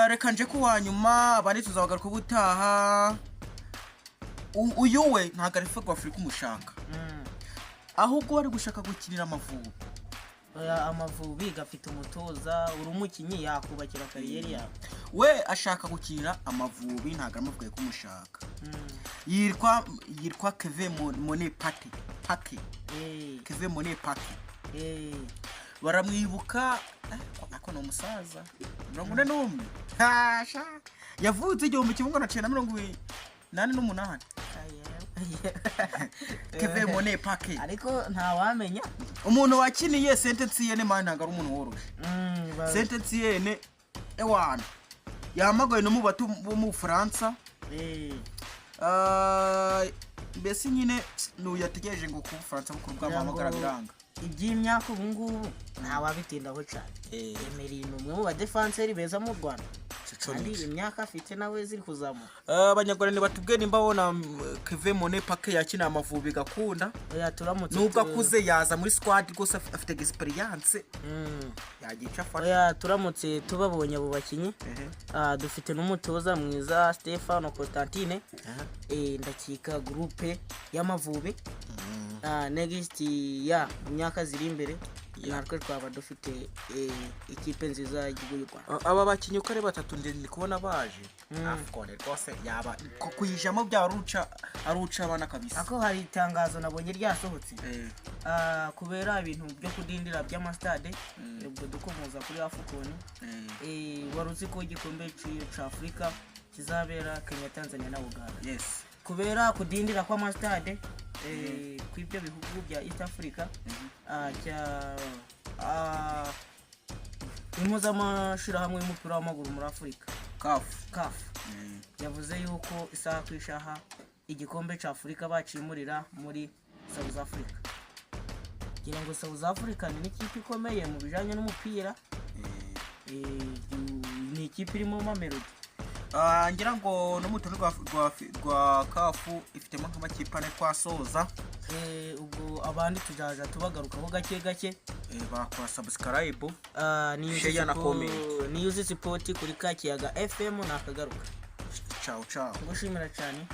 reka nje kuwa nyuma abandi tuzabagaruka ubutaha. Uyu we ntago ari Ferwafa Afrika umushaka. Ahubwo wari gushaka gukinira Amavubi. Oya Amavubi gafite umutoza uri umukinyi yakubakira kariyeri yawe. We ashaka gukinira Amavubi ntago amuvuye kumushaka. Yirwa Kevin Mone Pake. Kevin Mone Pake. Baramwibuka ako no musaza 41. Hasha. Yavutse 1988. Kevin Mone Pake. Ariko nta wamenya. Umuntu wakiniye Saint-Etienne man ntago ari umuntu woroshe. Saint-Etienne ewana. Yamagaye no mu batu bo mu France. Mbese nyine nuyategereje ngo ku France bukuru bw'amagara biranga. Iby'imyaka ubungubu nta wabitindaho cyane. Emery numwe mu badefenseri beza mu Rwanda. Kandi imyaka afite nawe ziri kuzamuka. Abanyarwanda batubwiye nimba bona Kevin Mone Pake yakina Amavubi gakunda. Oya turamutse. Nubwo akuze yaza muri squad gose afite experience. Yagica afasha. Oya turamutse tubabonye abo bakinyi. Dufite n'umutoza mwiza Stefano Constantine. Ndakika groupe y'Amavubi. Next ya imyaka ziri imbere natwe twaba dufite ikipe nziza y'igihugu Rwanda. Aba bakinyi uko ari batatu ndi kubona baje afukone rwose yaba kuyijamo bya aruca abana kabisa. Ako hari itangazo nabonye ryasohotse kubera ibintu byo kudindira by'amastade ubwo dukomoza kuri afukone waruzi ko igikombe cya Afrika kizabera Kenya, Tanzania na Uganda. Yes. Kubera kudindira kwa mastade kwibyo bihugu bya East Africa impuzamashira hamwe y'umupira w'amaguru muri Afrika CAF yavuze yuko isaha kwishaha igikombe cya Afrika bacimurira muri South Africa. Gira ngo South Africa ni ikipe ikomeye mu bijanye n'umupira, ni ikipe irimo Mamelodi. Ngira ngo no mutono rwa kafu ifitemo nk'amakipe ane twasoza. Ubwo abandi tujaja tubagarukaho gake bakora subscribe share na comment ni Yuzi Sport kuri Kakiyaga FM nakagaruka. Ciao. Ngushimira cyane.